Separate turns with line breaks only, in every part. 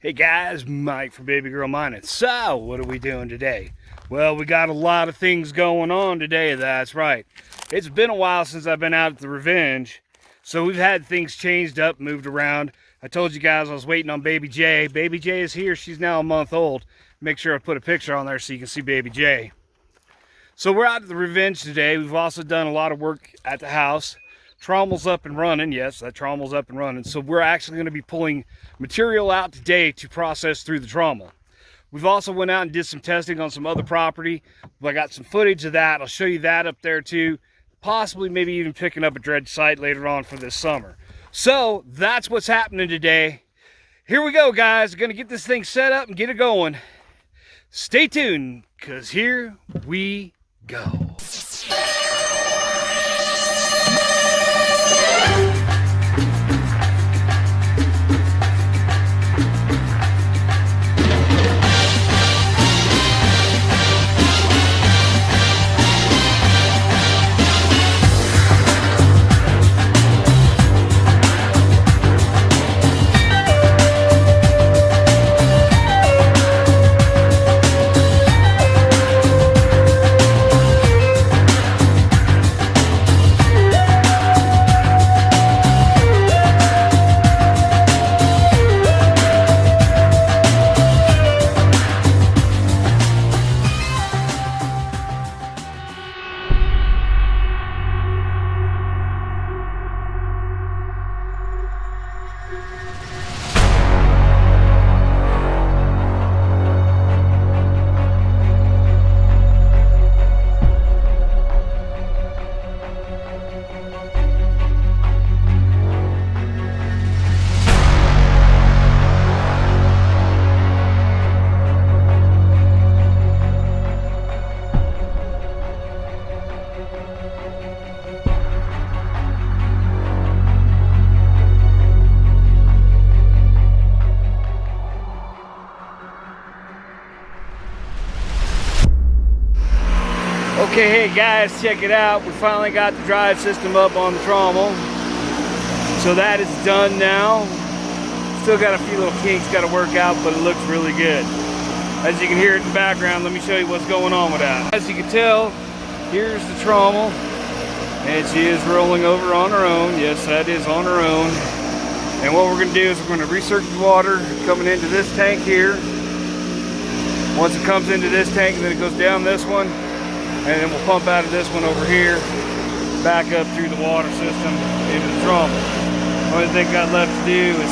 Hey guys, Mike from Baby Girl Mining. So, what are we doing today? Well, we got a lot of things going on today, that's right. It's been a while since I've been out at the Revenge, so we've had things changed up, moved around. I told you guys I was waiting on Baby J. Baby J is here, she's now a month old. Make sure I put a picture on there so you can see Baby J. So we're out at the Revenge today. We've also done a lot of work at the house. Trommel's up and running. Yes, that Trommel's up and running. So we're actually going to be pulling material out today to process through the Trommel. We've also went out and did some testing on some other property. I got some footage of that. I'll show you that up there too. Possibly maybe even picking up a dredge site later on for this summer. So that's what's happening today. Here we go, guys. We're going to get this thing set up and get it going. Stay tuned, because here we go. Okay, hey guys, check it out. We finally got the drive system up on the Trommel. So that is done now. Still got a few little kinks got to work out, but it looks really good. As you can hear it in the background, let me show you what's going on with that. As you can tell, here's the Trommel, and she is rolling over on her own. Yes, that is on her own. And what we're going to do is we're going to recirculate the water coming into this tank here. Once it comes into this tank, then it goes down this one. And then we'll pump out of this one over here, back up through the water system into the Trommel. The only thing got left to do is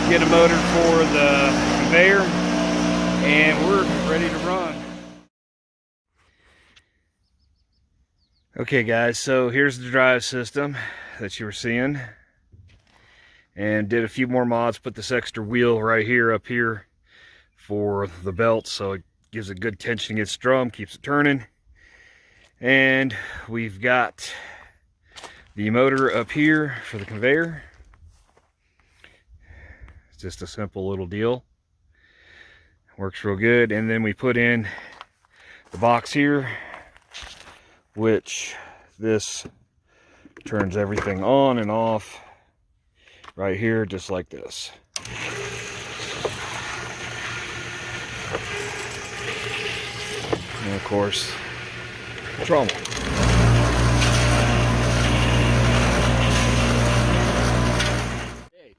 get a motor for the conveyor, and we're ready to run. Okay guys, so here's the drive system that you were seeing. And did a few more mods, put this extra wheel right here up here for the belt, so it gives a good tension against the drum, keeps it turning. And we've got the motor up here for the conveyor. It's just a simple little deal. Works real good. And then we put in the box here, which this turns everything on and off right here, just like this. And of course, Trommel.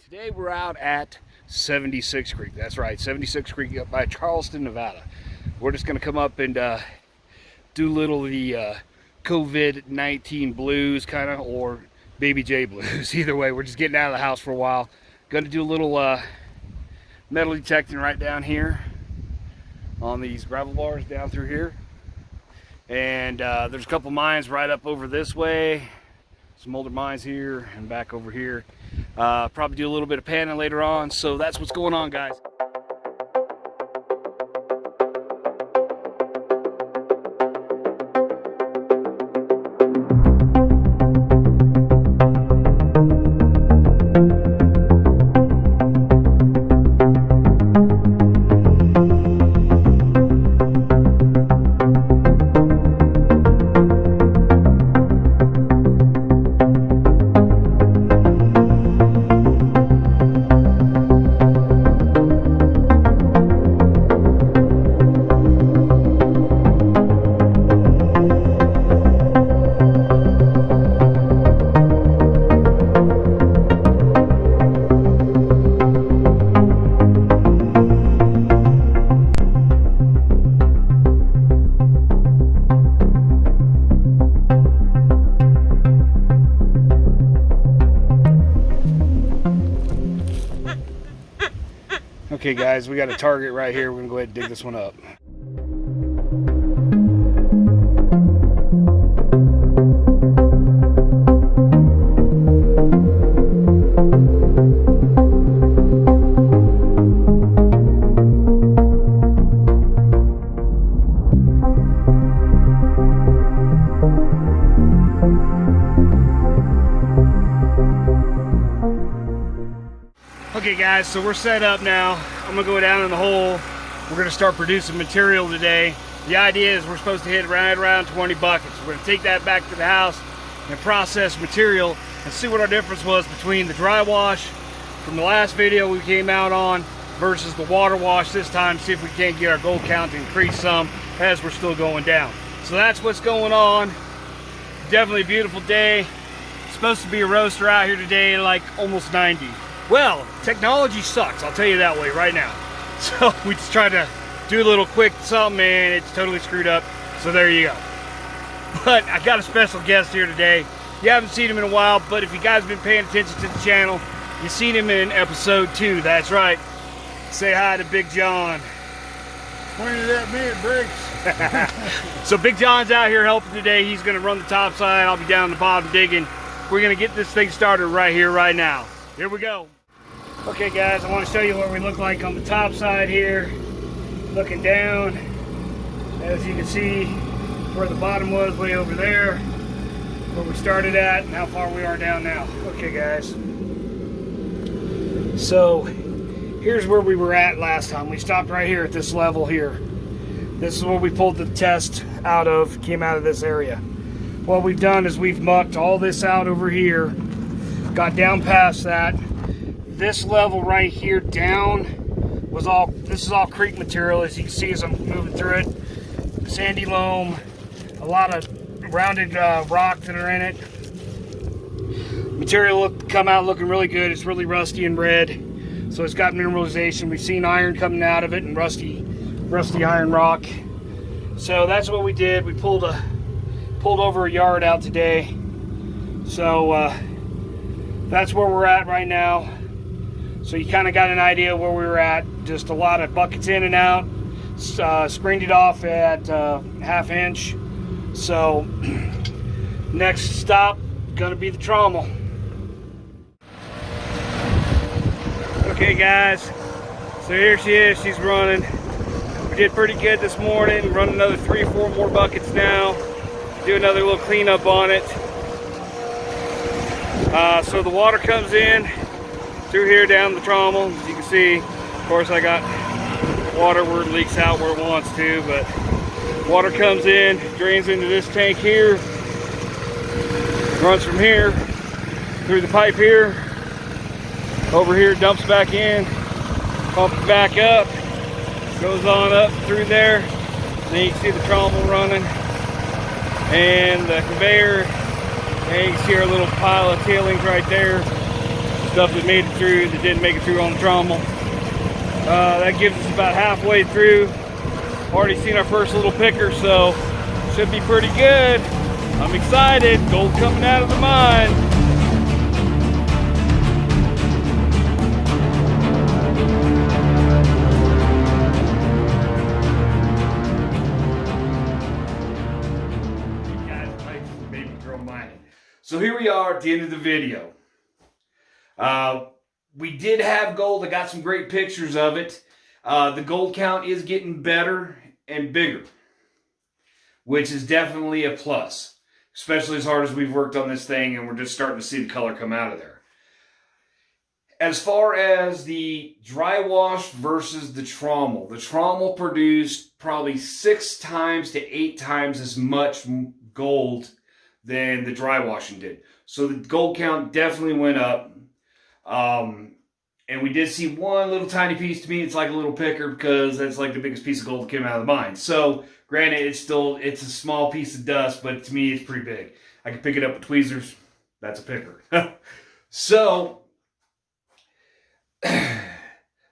Today we're out at 76 Creek. That's right, 76 Creek up by Charleston, Nevada. We're just going to come up and do little the COVID-19 blues kind of, or Baby J blues. Either way, we're just getting out of the house for a while. Going to do a little metal detecting right down here on these gravel bars down through here. And there's a couple mines right up over this way, some older mines here and back over here. Probably do a little bit of panning later on, so that's what's going on, guys. Okay guys, we got a target right here. We're gonna go ahead and dig this one up. Okay guys, so we're set up now. I'm gonna go down in the hole. We're gonna start producing material today. The idea is we're supposed to hit right around 20 buckets. We're gonna take that back to the house and process material and see what our difference was between the dry wash from the last video we came out on versus the water wash this time. See if we can't get our gold count to increase some as we're still going down. So that's what's going on. Definitely a beautiful day. It's supposed to be a roaster out here today, like almost 90. Well, technology sucks, I'll tell you that way right now. So we just tried to do a little quick something and it's totally screwed up. So there you go. But I got a special guest here today. You haven't seen him in a while, but if you guys have been paying attention to the channel, you've seen him in episode 2. That's right. Say hi to Big John.
Pointed at me, it breaks.
So Big John's out here helping today. He's gonna run the top side. I'll be down the bottom digging. We're gonna get this thing started right here, right now. Here we go. Okay guys, I want to show you what we look like on the top side here. Looking down, as you can see where the bottom was, way over there, where we started at and how far we are down now. Okay guys, so here's where we were at last time. We stopped right here at this level here. This is where we pulled the test out of, came out of this area. What we've done is we've mucked all this out over here, got down past that. This level right here down was all, this is all creek material, as you can see as I'm moving through it. Sandy loam, a lot of rounded rock that are in it. Material come out looking really good. It's really rusty and red, so it's got mineralization. We've seen iron coming out of it and rusty iron rock. So that's what we did. We pulled over a yard out today. So that's where we're at right now. So you kind of got an idea where we were at. Just a lot of buckets in and out. Screened it off at ½ inch. So next stop gonna be the Trommel. Okay guys, so here she is. She's running. We did pretty good this morning. Run another 3 or 4 more buckets now. Do another little cleanup on it. So the water comes in through here down the trommel. As you can see, of course I got water where it leaks out where it wants to, but water comes in, drains into this tank here, runs from here through the pipe here, over here, dumps back in, pumps back up, goes on up through there. Then you can see the trommel running and the conveyor, and you can see our little pile of tailings right there. Stuff that made it through, that didn't make it through on the trommel. That gives us about halfway through. Already seen our first little picker, so should be pretty good. I'm excited. Gold coming out of the mine. Hey guys, Mike from Baby Girl Mining. So here we are at the end of the video. We did have gold. I got some great pictures of it. The gold count is getting better and bigger, which is definitely a plus, especially as hard as we've worked on this thing and we're just starting to see the color come out of there. As far as the dry wash versus the Trommel produced probably 6 times to 8 times as much gold than the dry washing did. So the gold count definitely went up. And we did see one little tiny piece. To me, it's like a little picker because that's like the biggest piece of gold that came out of the mine. So granted, it's a small piece of dust, but to me, it's pretty big. I can pick it up with tweezers. That's a picker. So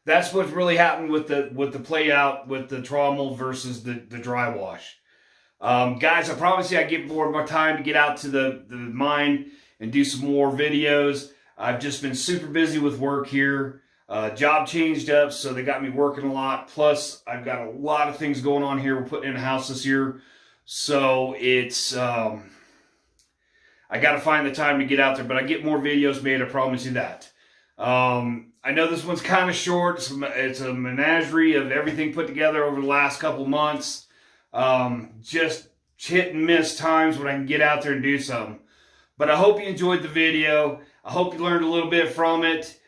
that's what's really happened with the play out with the Trommel versus the dry wash. Guys, I promise you I get more time to get out to the mine and do some more videos. I've just been super busy with work here. Job changed up, so they got me working a lot. Plus, I've got a lot of things going on here. We're putting in a house this year. So it's, I got to find the time to get out there, but I get more videos made, I promise you that. I know this one's kind of short. It's a menagerie of everything put together over the last couple months. Just hit and miss times when I can get out there and do something. But I hope you enjoyed the video. I hope you learned a little bit from it.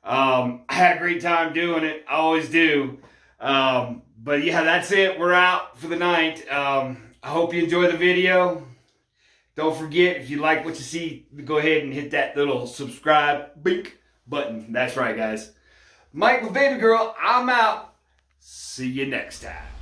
I had a great time doing it. I always do. But yeah, that's it. We're out for the night. I hope you enjoy the video. Don't forget, if you like what you see, go ahead and hit that little subscribe button. That's right, guys. Mike with Baby Girl, I'm out. See you next time.